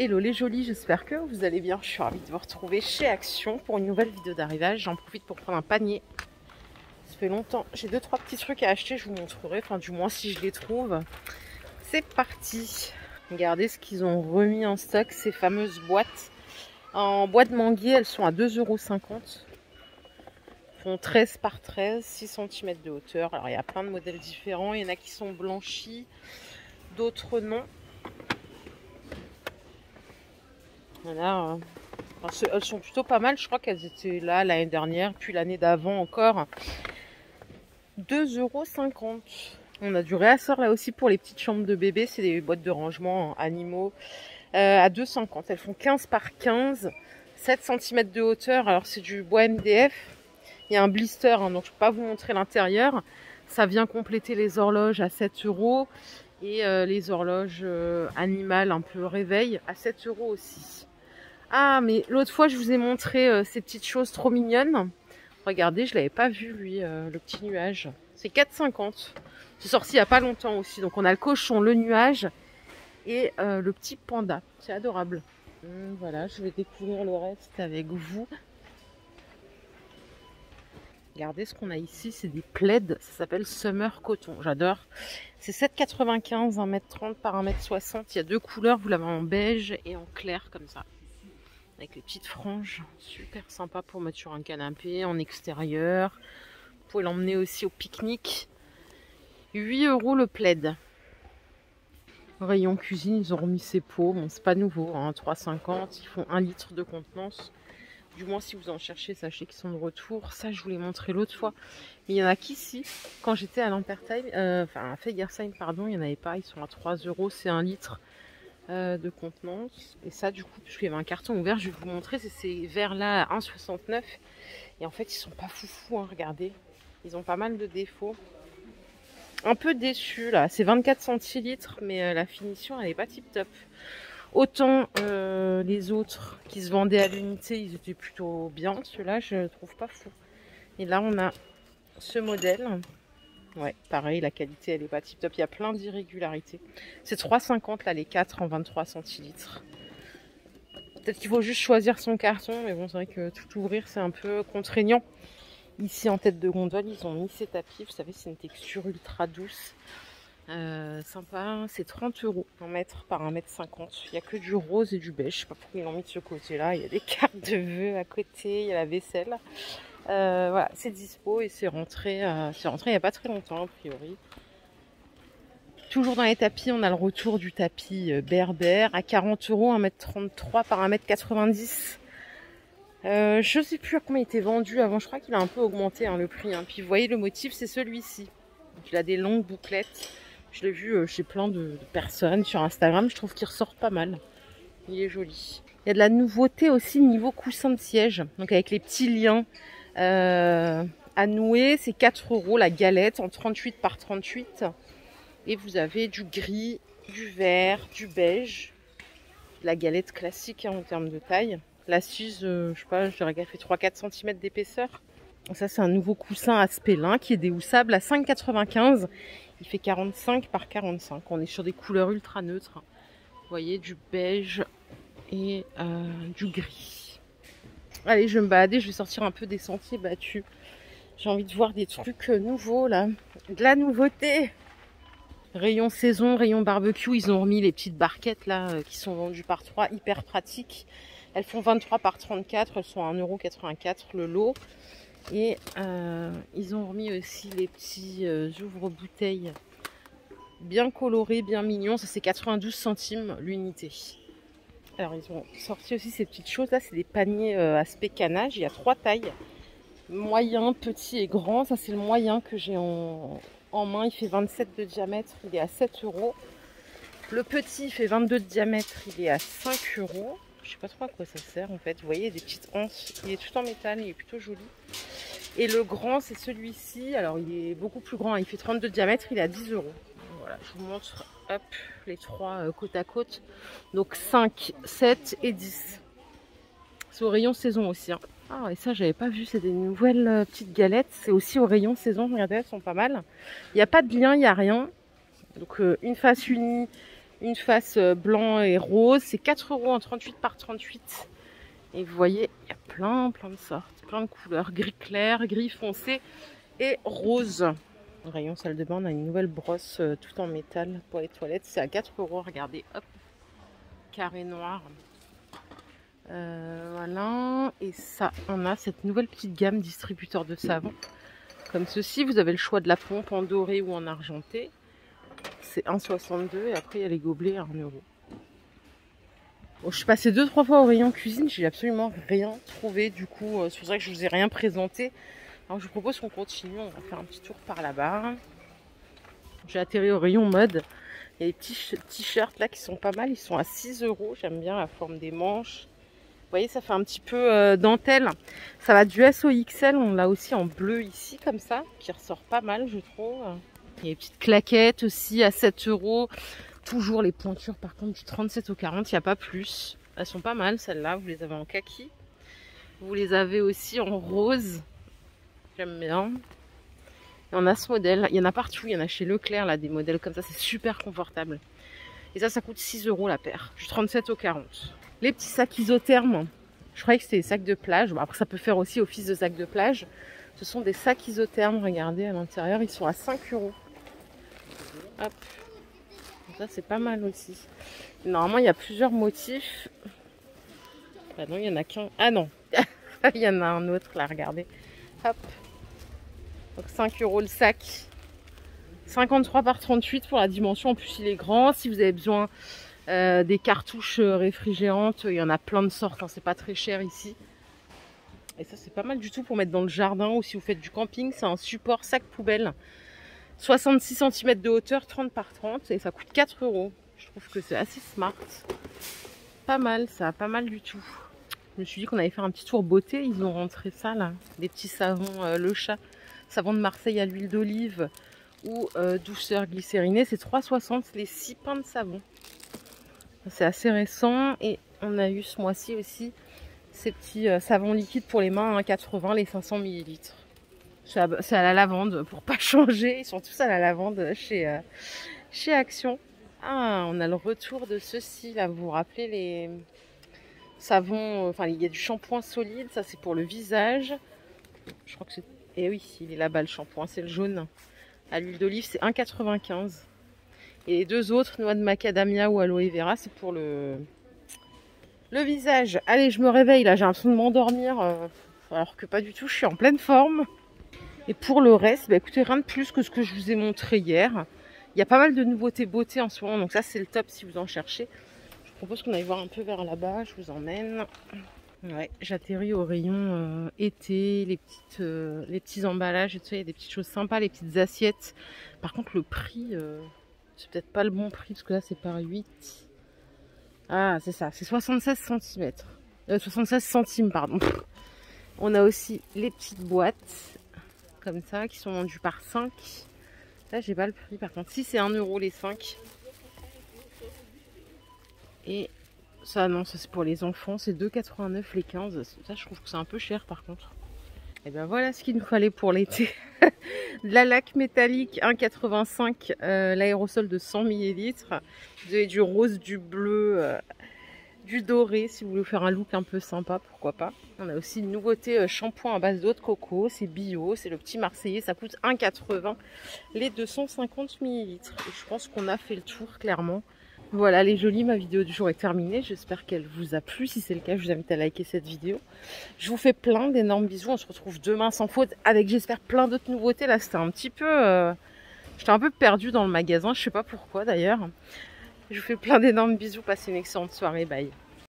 Hello les jolis, j'espère que vous allez bien. Je suis ravie de vous retrouver chez Action pour une nouvelle vidéo d'arrivage. J'en profite pour prendre un panier. Ça fait longtemps. J'ai 2-3 petits trucs à acheter, je vous montrerai. Enfin, du moins si je les trouve. C'est parti. Regardez ce qu'ils ont remis en stock, ces fameuses boîtes. En boîte manguier, elles sont à 2,50 €. Elles font 13 par 13, 6 cm de hauteur. Alors il y a plein de modèles différents. Il y en a qui sont blanchis, d'autres non. Voilà, elles sont plutôt pas mal. Je crois qu'elles étaient là l'année dernière, puis l'année d'avant encore. 2,50 €. On a du réassort là aussi pour les petites chambres de bébé. C'est des boîtes de rangement animaux à 2,50 €. Elles font 15 par 15, 7 cm de hauteur. Alors c'est du bois MDF. Il y a un blister, hein, donc je ne peux pas vous montrer l'intérieur. Ça vient compléter les horloges à 7 € et les horloges animales un peu réveil à 7 € aussi. Ah, mais l'autre fois, je vous ai montré ces petites choses trop mignonnes. Regardez, je ne l'avais pas vu, lui, le petit nuage. C'est 4,50 €. C'est sorti il n'y a pas longtemps aussi. Donc, on a le cochon, le nuage et le petit panda. C'est adorable. Voilà, je vais découvrir le reste avec vous. Regardez ce qu'on a ici, c'est des plaids. Ça s'appelle Summer Coton. J'adore. C'est 7,95 €, 1,30 m par 1,60 m. Il y a deux couleurs. Vous l'avez en beige et en clair, comme ça. Avec les petites franges, super sympa pour mettre sur un canapé, en extérieur. Vous pouvez l'emmener aussi au pique-nique. 8 € le plaid. Rayon cuisine, ils ont remis ces pots. Bon, c'est pas nouveau, hein, 3,50 €. Ils font 1 litre de contenance. Du moins, si vous en cherchez, sachez qu'ils sont de retour. Ça, je vous l'ai montré l'autre fois. Mais il y en a qu'ici, quand j'étais à l'Intertime, enfin à Fegersheim, pardon, il n'y en avait pas. Ils sont à 3 €, c'est 1 litre. De contenance. Et ça, du coup, puisqu'il y avait un carton ouvert, je vais vous montrer, c'est ces verres-là à 1,69 €. Et en fait, ils sont pas foufous, hein, regardez. Ils ont pas mal de défauts. Un peu déçu, là. C'est 24 centilitres, mais la finition, elle est pas tip-top. Autant les autres qui se vendaient à l'unité, ils étaient plutôt bien. Ceux-là, je trouve pas fou. Et là, on a ce modèle. Ouais, pareil, la qualité, elle est pas tip top. Il y a plein d'irrégularités. C'est 3,50 € là, les 4 en 23 centilitres. Peut-être qu'il faut juste choisir son carton, mais bon, c'est vrai que tout ouvrir, c'est un peu contraignant. Ici, en tête de gondole, ils ont mis ces tapis. Vous savez, c'est une texture ultra douce. Sympa, c'est 30 € 1 mètre par 1,50 m. Il n'y a que du rose et du beige. Je sais pas pourquoi ils l'ont mis de ce côté-là. Il y a des cartes de vœux à côté, il y a la vaisselle. Voilà, c'est dispo et c'est rentré il n'y a pas très longtemps a priori. Toujours dans les tapis, on a le retour du tapis berbère à 40 €, 1,33 m par 1,90 m. Je sais plus à combien il était vendu avant, je crois qu'il a un peu augmenté, hein, le prix. Hein. Puis vous voyez, le motif, c'est celui-ci. Il a des longues bouclettes. Je l'ai vu chez plein de personnes sur Instagram, je trouve qu'il ressort pas mal. Il est joli. Il y a de la nouveauté aussi niveau coussin de siège, donc avec les petits liens. À nouer, c'est 4 € la galette en 38 par 38. Et vous avez du gris, du vert, du beige. La galette classique, hein, en termes de taille. L'assise, je sais pas, je dirais qu'elle fait 3-4 cm d'épaisseur. Ça, c'est un nouveau coussin à spélin qui est déhoussable à 5,95 €. Il fait 45 par 45. On est sur des couleurs ultra neutres. Vous voyez, du beige et du gris. Allez, je vais me balader, je vais sortir un peu des sentiers battus. J'ai envie de voir des trucs nouveaux là. De la nouveauté. Rayon saison, rayon barbecue, ils ont remis les petites barquettes là qui sont vendues par 3, hyper pratiques. Elles font 23 par 34, elles sont à 1,84 € le lot. Et ils ont remis aussi les petits ouvre-bouteilles bien colorés, bien mignons. Ça c'est 92 centimes l'unité. Alors ils ont sorti aussi ces petites choses là, c'est des paniers aspect canage. Il y a 3 tailles. Moyen, petit et grand. Ça c'est le moyen que j'ai en main. Il fait 27 de diamètre, il est à 7 €. Le petit il fait 22 de diamètre, il est à 5 €. Je sais pas trop à quoi ça sert en fait. Vous voyez, des petites anses. Il est tout en métal, il est plutôt joli. Et le grand c'est celui-ci. Alors il est beaucoup plus grand, il fait 32 de diamètre, il est à 10 €. Voilà, je vous montre hop, les 3 côte à côte. Donc 5, 7 et 10. C'est au rayon saison aussi. Hein. Ah, et ça, j'avais pas vu. C'est des nouvelles petites galettes. C'est aussi au rayon saison. Regardez, elles sont pas mal. Il n'y a pas de lien, il n'y a rien. Donc, une face unie Une face blanc et rose. C'est 4 € en 38 par 38. Et vous voyez, il y a plein de sortes, plein de couleurs. Gris clair, gris foncé et rose. Au rayon salle de bain, on a une nouvelle brosse tout en métal pour les toilettes. C'est à 4 €. Regardez, hop, carré noir. Voilà. Et ça, on a cette nouvelle petite gamme distributeur de savon. Comme ceci, vous avez le choix de la pompe en doré ou en argenté. C'est 1,62 et après il y a les gobelets à 1 €. Bon, je suis passée 2-3 fois au rayon cuisine, j'ai absolument rien trouvé. Du coup, c'est pour ça que je vous ai rien présenté. Alors je vous propose qu'on continue, on va faire un petit tour par là-bas. J'ai atterri au rayon mode. Il y a des petits t-shirts là qui sont pas mal, ils sont à 6 €. J'aime bien la forme des manches. Vous voyez, ça fait un petit peu dentelle. Ça va du S au XL, on l'a aussi en bleu ici, comme ça, qui ressort pas mal, je trouve. Il y a des petites claquettes aussi à 7 €. Toujours les pointures, par contre, du 37 au 40, il n'y a pas plus. Elles sont pas mal, celles-là. Vous les avez en kaki. Vous les avez aussi en rose. J'aime bien. Et on a ce modèle. Il y en a partout. Il y en a chez Leclerc, là, des modèles comme ça. C'est super confortable. Et ça coûte 6 € la paire. Du 37 au 40. Les petits sacs isothermes. Je croyais que c'était des sacs de plage. Bon, après, ça peut faire aussi office de sac de plage. Ce sont des sacs isothermes. Regardez, à l'intérieur, ils sont à 5 €. Hop. Ça, c'est pas mal aussi. Normalement, il y a plusieurs motifs. Bah non, il y en a qu'un. Ah non. Il y en a un autre, là, regardez. Hop. Donc 5 € le sac. 53 par 38 pour la dimension. En plus, il est grand. Si vous avez besoin des cartouches réfrigérantes, il y en a plein de sortes. Hein. C'est pas très cher ici. Et ça, c'est pas mal du tout pour mettre dans le jardin ou si vous faites du camping. C'est un support sac poubelle. 66 cm de hauteur, 30 par 30. Et ça coûte 4 €. Je trouve que c'est assez smart. Pas mal, ça, pas mal du tout. Je me suis dit qu'on allait faire un petit tour beauté. Ils ont rentré ça là. Des petits savons, le chat. Savon de Marseille à l'huile d'olive ou douceur glycérinée. C'est 3,60 les 6 pains de savon. C'est assez récent. Et on a eu ce mois-ci aussi ces petits savons liquides pour les mains à 1,80 les 500 ml. C'est à la lavande pour pas changer. Ils sont tous à la lavande chez Action. Ah, on a le retour de ceci là. Vous vous rappelez les savons, enfin il y a du shampoing solide. Ça c'est pour le visage. Je crois que c'est... Eh oui, il est là-bas le shampoing. C'est le jaune. À l'huile d'olive c'est 1,95. Et les deux autres, noix de macadamia ou aloe vera, c'est pour le visage. Allez, je me réveille là. J'ai l'impression de m'endormir. Alors que pas du tout. Je suis en pleine forme. Et pour le reste, bah écoutez, rien de plus que ce que je vous ai montré hier. Il y a pas mal de nouveautés beauté en ce moment, donc ça c'est le top si vous en cherchez. Je propose qu'on aille voir un peu vers là-bas, je vous emmène. Ouais, j'atterris au rayon été, les petits emballages et tout ça, il y a des petites choses sympas, les petites assiettes. Par contre le prix, c'est peut-être pas le bon prix parce que là c'est par 8. Ah c'est ça, c'est 76 cm. 76 centimes, pardon. On a aussi les petites boîtes. Comme ça, qui sont vendus par 5. Là, j'ai pas le prix. Par contre, si c'est 1 € les 5. Et ça, non, ça c'est pour les enfants. C'est 2,89 les 15. Ça, je trouve que c'est un peu cher par contre. Et ben voilà ce qu'il nous fallait pour l'été. De la laque métallique 1,85. L'aérosol de 100 ml. Vous avez du rose, du bleu, du doré. Si vous voulez faire un look un peu sympa, pourquoi pas. On a aussi une nouveauté shampoing à base d'eau de coco, c'est bio, c'est le petit Marseillais, ça coûte 1,80 les 250 ml. Et je pense qu'on a fait le tour clairement. Voilà les jolis, ma vidéo du jour est terminée, j'espère qu'elle vous a plu. Si c'est le cas, je vous invite à liker cette vidéo. Je vous fais plein d'énormes bisous, on se retrouve demain sans faute avec j'espère plein d'autres nouveautés. Là c'était un petit peu... j'étais un peu perdue dans le magasin, je sais pas pourquoi d'ailleurs. Je vous fais plein d'énormes bisous, passez une excellente soirée, bye.